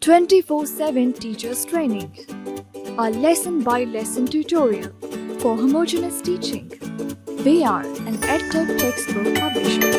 24/7 Teachers Training, a lesson-by-lesson tutorial for homogeneous teaching. We are an EdTech textbook publishers.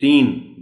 3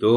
2,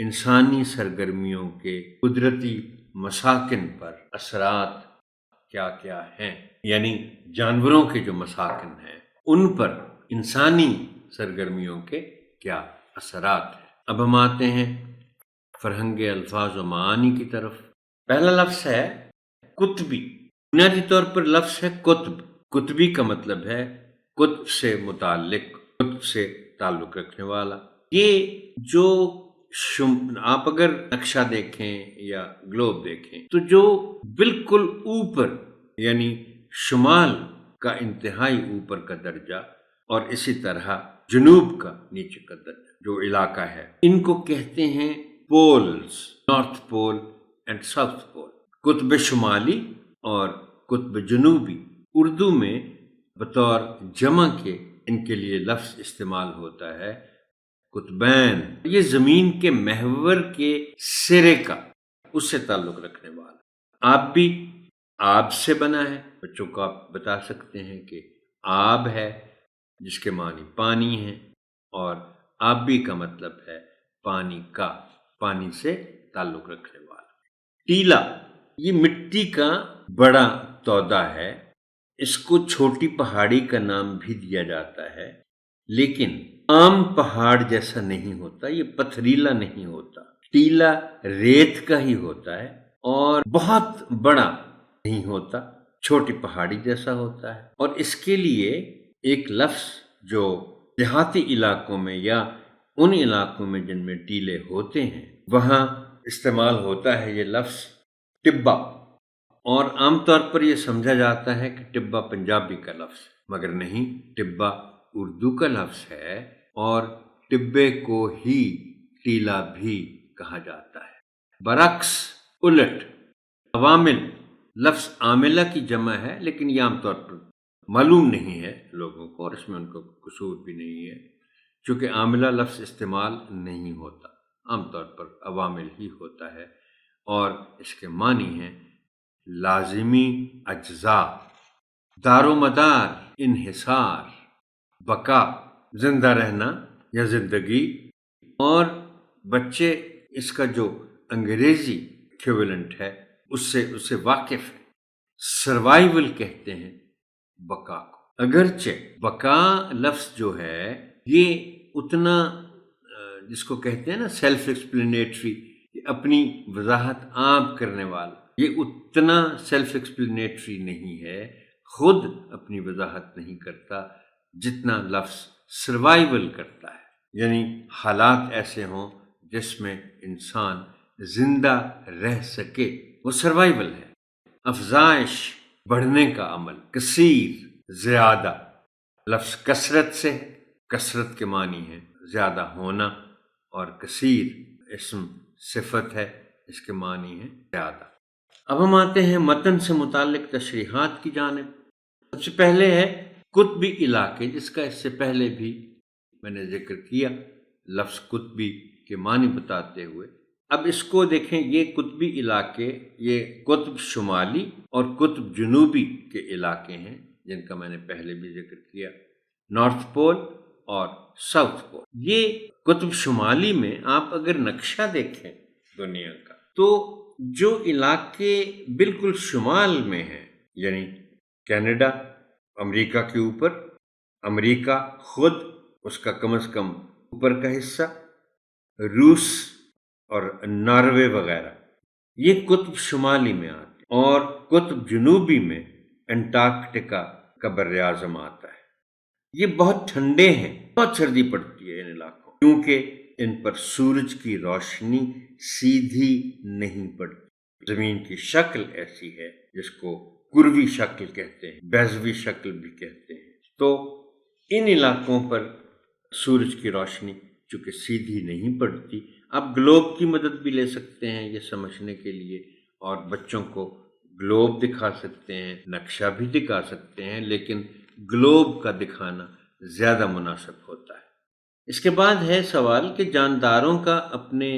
انسانی سرگرمیوں کے قدرتی مساکن پر اثرات کیا کیا ہیں، یعنی جانوروں کے جو مساکن ہیں ان پر انسانی سرگرمیوں کے کیا اثرات ہیں۔ اب ہم آتے ہیں فرہنگ الفاظ و معانی کی طرف۔ پہلا لفظ ہے قطبی۔ بنیادی طور پر لفظ ہے قطب۔ قطبی کا مطلب ہے قطب سے متعلق، قطب سے تعلق رکھنے والا۔ یہ جو آپ اگر نقشہ دیکھیں یا گلوب دیکھیں تو جو بالکل اوپر یعنی شمال کا انتہائی اوپر کا درجہ اور اسی طرح جنوب کا نیچے کا درجہ جو علاقہ ہے، ان کو کہتے ہیں poles, north pole and south pole. قطب شمالی اور قطب جنوبی اردو میں بطور جمع کے ان کے لیے لفظ استعمال ہوتا ہے قطبین۔ یہ زمین کے محور کے سرے کا، اس سے تعلق رکھنے والا۔ آب بھی آب سے بنا ہے۔ بچوں کو آپ بتا سکتے ہیں کہ آب ہے جس کے معنی پانی ہے، اور آبی کا مطلب ہے پانی کا، پانی سے تعلق رکھنے والا۔ ٹیلا یہ مٹی کا بڑا تودا ہے۔ اس کو چھوٹی پہاڑی کا نام بھی دیا جاتا ہے، لیکن عام پہاڑ جیسا نہیں ہوتا، یہ پتھریلا نہیں ہوتا۔ ٹیلا ریت کا ہی ہوتا ہے اور بہت بڑا نہیں ہوتا، چھوٹی پہاڑی جیسا ہوتا ہے۔ اور اس کے لیے ایک لفظ جو دیہاتی علاقوں میں یا ان علاقوں میں جن میں ٹیلے ہوتے ہیں وہاں استعمال ہوتا ہے یہ لفظ ٹبا، اور عام طور پر یہ سمجھا جاتا ہے کہ ٹبا پنجابی کا لفظ ہے، مگر نہیں، ٹبا اردو کا لفظ ہے اور ٹبے کو ہی ٹیلا بھی کہا جاتا ہے۔ برعکس، الٹ، عوامل لفظ عاملہ کی جمع ہے، لیکن یہ عام طور پر معلوم نہیں ہے لوگوں کو، اور اس میں ان کو قصور بھی نہیں ہے، چونکہ عاملہ لفظ استعمال نہیں ہوتا، عام طور پر عوامل ہی ہوتا ہے، اور اس کے معنی ہیں لازمی اجزاء، دار و مدار، انحصار، بقا، زندہ رہنا یا زندگی۔ اور بچے اس کا جو انگریزی ایکویولنٹ ہے اس سے واقف ہے۔ سروائیول کہتے ہیں بقا کو، اگرچہ بقا لفظ جو ہے یہ اتنا جس کو کہتے ہیں نا سیلف ایکسپلینیٹری، اپنی وضاحت عام کرنے والا، یہ اتنا سیلف ایکسپلینیٹری نہیں ہے، خود اپنی وضاحت نہیں کرتا جتنا لفظ سروائیول کرتا ہے، یعنی حالات ایسے ہوں جس میں انسان زندہ رہ سکے، وہ سروائیول ہے۔ افزائش، بڑھنے کا عمل۔ کثیر، زیادہ، لفظ کثرت سے ہے، کثرت کے معنی ہے زیادہ ہونا، اور کثیر اسم صفت ہے، اس کے معنی ہے زیادہ۔ اب ہم آتے ہیں متن سے متعلق تشریحات کی جانب۔ سب سے پہلے ہے قطبی علاقے، جس کا اس سے پہلے بھی میں نے ذکر کیا لفظ قطبی کے معنی بتاتے ہوئے۔ اب اس کو دیکھیں، یہ قطبی علاقے یہ قطب شمالی اور قطب جنوبی کے علاقے ہیں جن کا میں نے پہلے بھی ذکر کیا، نارتھ پول اور ساؤتھ پول۔ یہ قطب شمالی میں آپ اگر نقشہ دیکھیں دنیا کا تو جو علاقے بالکل شمال میں ہیں، یعنی کینیڈا، امریکہ کے اوپر، امریکہ خود اس کا کم از کم اوپر کا حصہ، روس اور ناروے وغیرہ، یہ قطب شمالی میں آتے ہیں، اور قطب جنوبی میں انٹارکٹیکا کا بر اعظم آتا ہے۔ یہ بہت ٹھنڈے ہیں، بہت سردی پڑتی ہے ان علاقوں، کیونکہ ان پر سورج کی روشنی سیدھی نہیں پڑتی۔ زمین کی شکل ایسی ہے جس کو کروی شکل کہتے ہیں، بیضوی شکل بھی کہتے ہیں، تو ان علاقوں پر سورج کی روشنی چونکہ سیدھی نہیں پڑتی۔ آپ گلوب کی مدد بھی لے سکتے ہیں یہ سمجھنے کے لیے، اور بچوں کو گلوب دکھا سکتے ہیں، نقشہ بھی دکھا سکتے ہیں، لیکن گلوب کا دکھانا زیادہ مناسب ہوتا ہے۔ اس کے بعد ہے سوال کہ جانداروں کا اپنے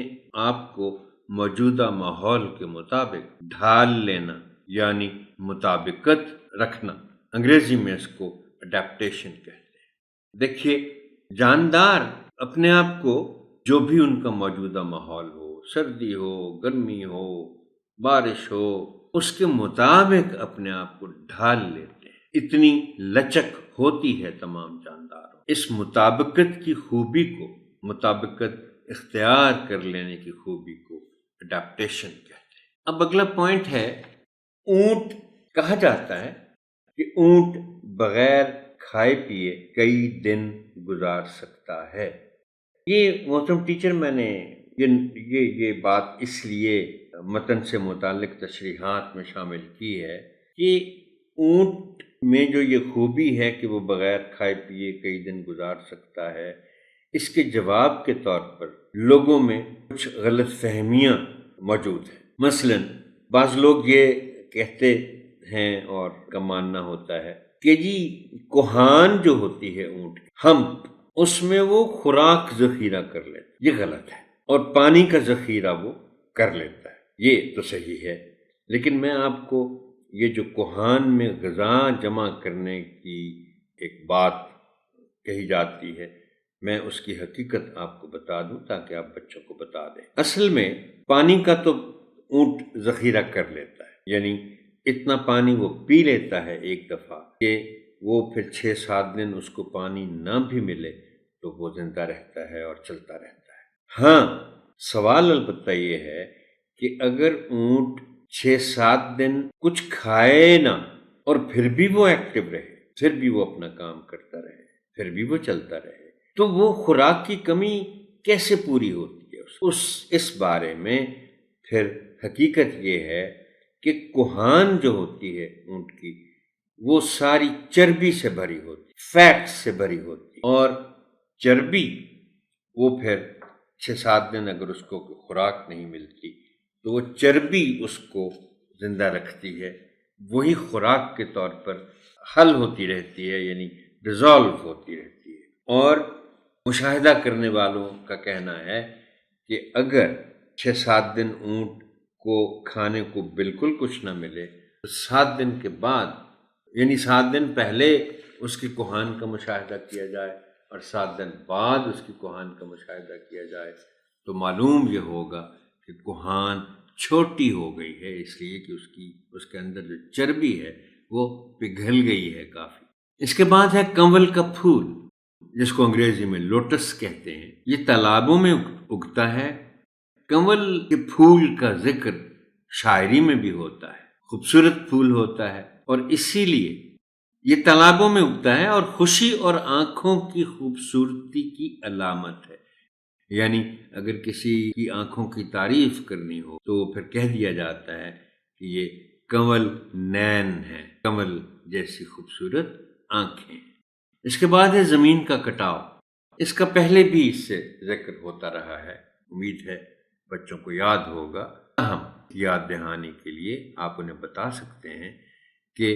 آپ کو موجودہ ماحول کے مطابق ڈھال لینا یعنی مطابقت رکھنا، انگریزی میں اس کو اڈیپٹیشن کہتے ہیں۔ دیکھیے، جاندار اپنے آپ کو جو بھی ان کا موجودہ ماحول ہو سردی ہو، گرمی ہو، بارش ہو، اس کے مطابق اپنے آپ کو ڈھال لیتے ہیں۔ اتنی لچک ہوتی ہے تمام جانداروں۔ اس مطابقت کی خوبی کو، مطابقت اختیار کر لینے کی خوبی کو اڈیپٹیشن کہتے ہیں۔ اب اگلا پوائنٹ ہے، اونٹ کہا جاتا ہے کہ اونٹ بغیر کھائے پیے کئی دن گزار سکتا ہے۔ یہ محترم ٹیچر میں نے یہ بات اس لیے متن سے متعلق تشریحات میں شامل کی ہے کہ اونٹ میں جو یہ خوبی ہے کہ وہ بغیر کھائے پیے کئی دن گزار سکتا ہے، اس کے جواب کے طور پر لوگوں میں کچھ غلط فہمیاں موجود ہیں۔ مثلا بعض لوگ یہ کہتے ہیں اور کا ماننا ہوتا ہے کہ جی کوہان جو ہوتی ہے اونٹ کی، ہم اس میں وہ خوراک ذخیرہ کر لیتے، یہ غلط ہے، اور پانی کا ذخیرہ وہ کر لیتا ہے، یہ تو صحیح ہے۔ لیکن میں آپ کو یہ جو کوہان میں غذا جمع کرنے کی ایک بات کہی جاتی ہے، میں اس کی حقیقت آپ کو بتا دوں تاکہ آپ بچوں کو بتا دیں۔ اصل میں پانی کا تو اونٹ ذخیرہ کر لیتا ہے، یعنی اتنا پانی وہ پی لیتا ہے ایک دفعہ کہ وہ پھر 6-7 دن اس کو پانی نہ بھی ملے تو وہ زندہ رہتا ہے اور چلتا رہتا ہے۔ ہاں، سوال البتہ یہ ہے کہ اگر اونٹ 6-7 دن کچھ کھائے نہ اور پھر بھی وہ ایکٹیو رہے، پھر بھی وہ اپنا کام کرتا رہے، پھر بھی وہ چلتا رہے، تو وہ خوراک کی کمی کیسے پوری ہوتی ہے؟ اس بارے میں پھر حقیقت یہ ہے کہ کوہان جو ہوتی ہے اونٹ کی، وہ ساری چربی سے بھری ہوتی، فیٹ سے بھری ہوتی، اور چربی وہ پھر 6-7 دن اگر اس کو خوراک نہیں ملتی تو وہ چربی اس کو زندہ رکھتی ہے، وہی خوراک کے طور پر حل ہوتی رہتی ہے، یعنی ڈیزالو ہوتی رہتی ہے۔ اور مشاہدہ کرنے والوں کا کہنا ہے کہ اگر 6-7 دن اونٹ کو کھانے کو بالکل کچھ نہ ملے تو 7 دن کے بعد، یعنی 7 دن پہلے اس کی کوہان کا مشاہدہ کیا جائے اور 7 دن بعد اس کی کوہان کا مشاہدہ کیا جائے تو معلوم یہ ہوگا کہ کوہان چھوٹی ہو گئی ہے، اس لیے کہ اس کے اندر جو چربی ہے وہ پگھل گئی ہے کافی۔ اس کے بعد ہے کنول کا پھول، جس کو انگریزی میں لوٹس کہتے ہیں۔ یہ تالابوں میں اگتا ہے۔ کنول کے پھول کا ذکر شاعری میں بھی ہوتا ہے، خوبصورت پھول ہوتا ہے، اور اسی لیے یہ تالابوں میں اگتا ہے اور خوشی اور آنکھوں کی خوبصورتی کی علامت ہے۔ یعنی اگر کسی کی آنکھوں کی تعریف کرنی ہو تو پھر کہہ دیا جاتا ہے کہ یہ کنول نین ہے، کنول جیسی خوبصورت آنکھیں۔ اس کے بعد ہے زمین کا کٹاؤ۔ اس کا پہلے بھی اس سے ذکر ہوتا رہا ہے، امید ہے بچوں کو یاد ہوگا۔ ہم یاد دہانی کے لیے آپ انہیں بتا سکتے ہیں کہ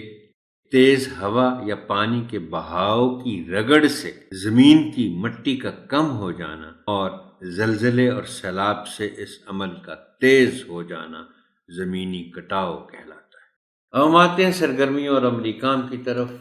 تیز ہوا یا پانی کے بہاؤ کی رگڑ سے زمین کی مٹی کا کم ہو جانا اور زلزلے اور سیلاب سے اس عمل کا تیز ہو جانا زمینی کٹاؤ کہلاتا ہے۔ اب ہم آتے ہیں سرگرمیوں اور عملی کام کی طرف۔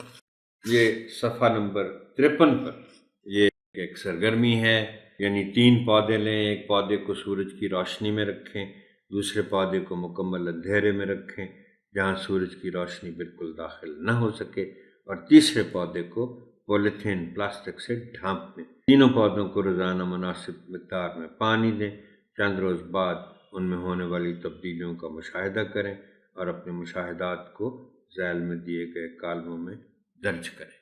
یہ صفحہ نمبر 53 پر یہ ایک سرگرمی ہے، یعنی 3 پودے لیں، ایک پودے کو سورج کی روشنی میں رکھیں، دوسرے پودے کو مکمل اندھیرے میں رکھیں جہاں سورج کی روشنی بالکل داخل نہ ہو سکے، اور تیسرے پودے کو پولیتھین پلاسٹک سے ڈھانپ دیں۔ تینوں پودوں کو روزانہ مناسب مقدار میں پانی دیں۔ چند روز بعد ان میں ہونے والی تبدیلیوں کا مشاہدہ کریں اور اپنے مشاہدات کو ذیل میں دیے گئے کالموں میں درج کریں۔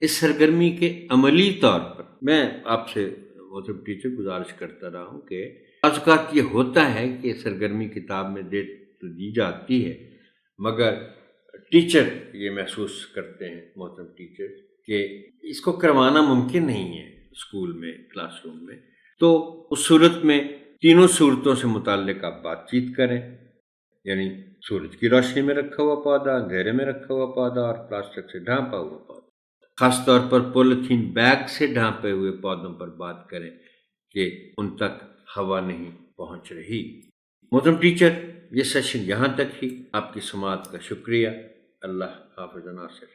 اس سرگرمی کے عملی طور پر میں آپ سے محترم ٹیچر گزارش کرتا رہا ہوں کہ بعض اوقات یہ ہوتا ہے کہ سرگرمی کتاب میں تو دی جاتی ہے، مگر ٹیچر یہ محسوس کرتے ہیں، محترم ٹیچر، کہ اس کو کروانا ممکن نہیں ہے اسکول میں، کلاس روم میں، تو اس صورت میں تینوں صورتوں سے متعلق آپ بات چیت کریں، یعنی سورج کی روشنی میں رکھا ہوا پودا، اندھیرے میں رکھا ہوا پودا اور پلاسٹک سے ڈھانپا ہوا پودا۔ خاص طور پر پولیتھین بیگ سے ڈھانپے ہوئے پودوں پر بات کریں کہ ان تک ہوا نہیں پہنچ رہی۔ محترم ٹیچر، یہ سیشن یہاں تک ہی۔ آپ کی سماعت کا شکریہ۔ اللہ حافظ ناصر۔